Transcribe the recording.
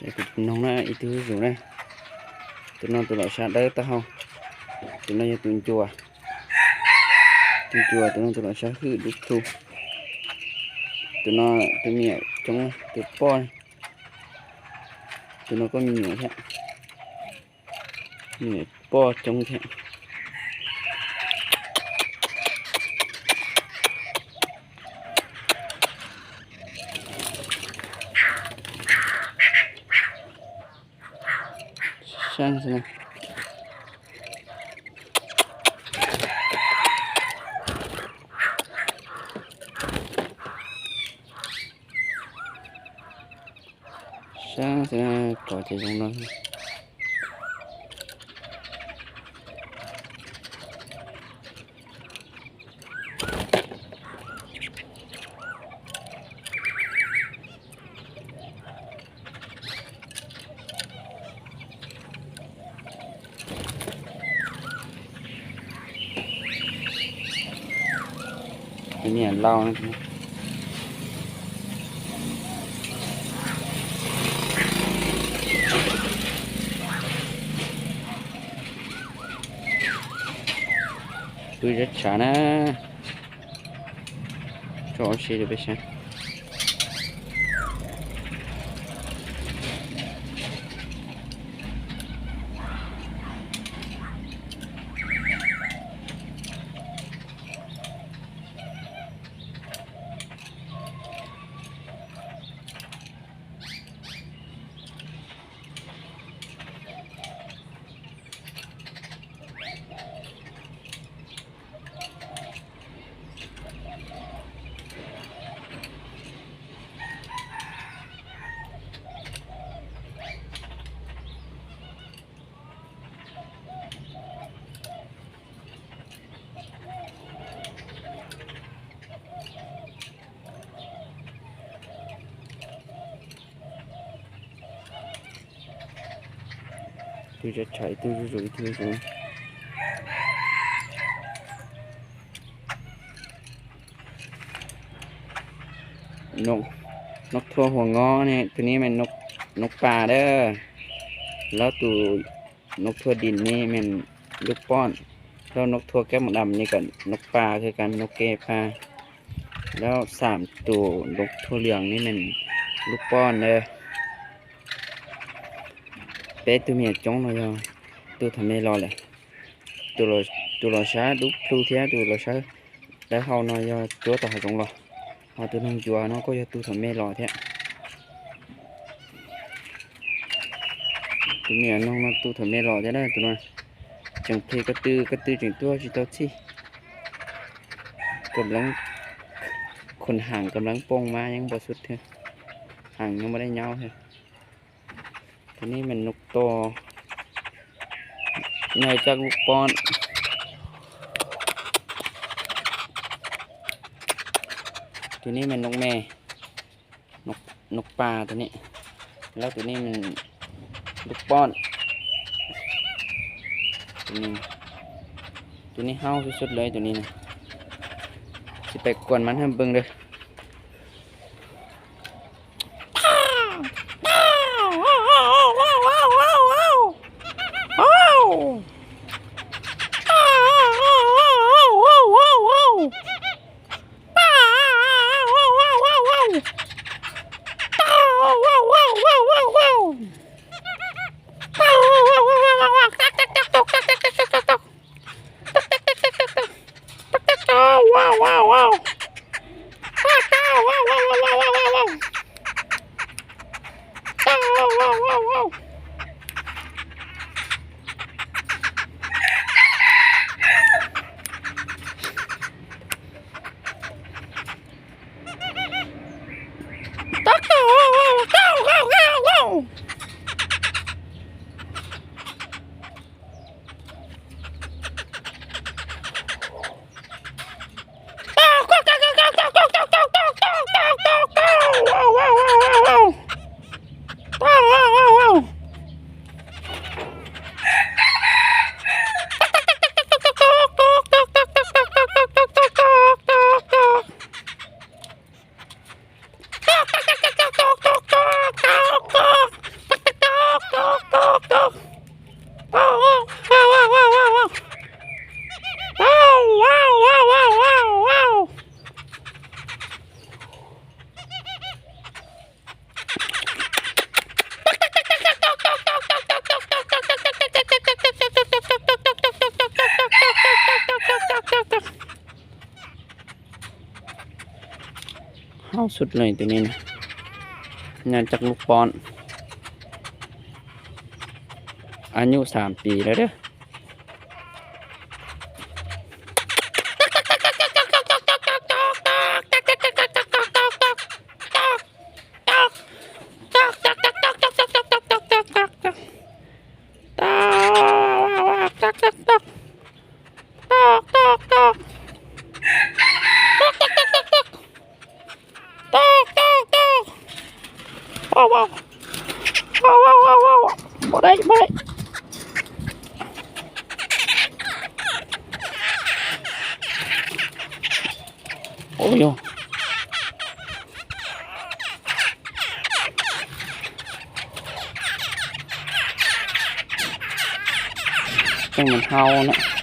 sẽ cũng nông này ít thứ rồi đây tụi nó tụi nó sát đấy tao không tụi nó như tụi chùa tụi nó sát hư được thu tụi nó tụi mẹ trong tụi po tụi nó có nhiều thế mẹ po trong thế sang xem sang sẽ có thể dùng nó cái này lau nữa tôi rất chán á cho xe được xem tôiจะใช้ตัวรู้ที่รู้นกทั่วหัวงอเนี่ยตัวนี้มันนกป่าเด้อแล้วตัวนกทั่วดินนี่มันลูกป้อนแล้วนกทั่วแก้มดำนี่กันนกป่าคือกันนกเกป่าแล้ว3ตัวนกทั่วเหลืองนี่มันลูกป้อนเด้อbé tụi mẹ chống nó rồi tôi thầm mê lo lại tụi lo xá đúc thu thế tụi lo xá đã hao nó do chúa tao chống lo họ tụi nông chùa nó có cho tôi thầm mê lo thế tụi mẹ nó tôi thầm mê lo thế đó tụi nó chẳng thấy cái tư chuyện tôi chỉ tao chiกำลังคนห่างกำลังปงมายังบ่สุดเถอะห่างยังไม่ได้เงาเถอะตัวนี้มันนกตัวใหญ่จากลูกป้อนตัวนี้มันนกแม่นกป่าตัวนี้แล้วตัวนี้มันลูกป้อนตัวนี้เห่าสุดๆเลยตัวนี้นะสิไปกวนมันให้เบิ่งเลย สุดเลยตัวนี้นะงานจากลูกป้อนอายุ3 ปีแล้วเด้อว้าวบ่ได้โอ้ยจังมันเฮานะ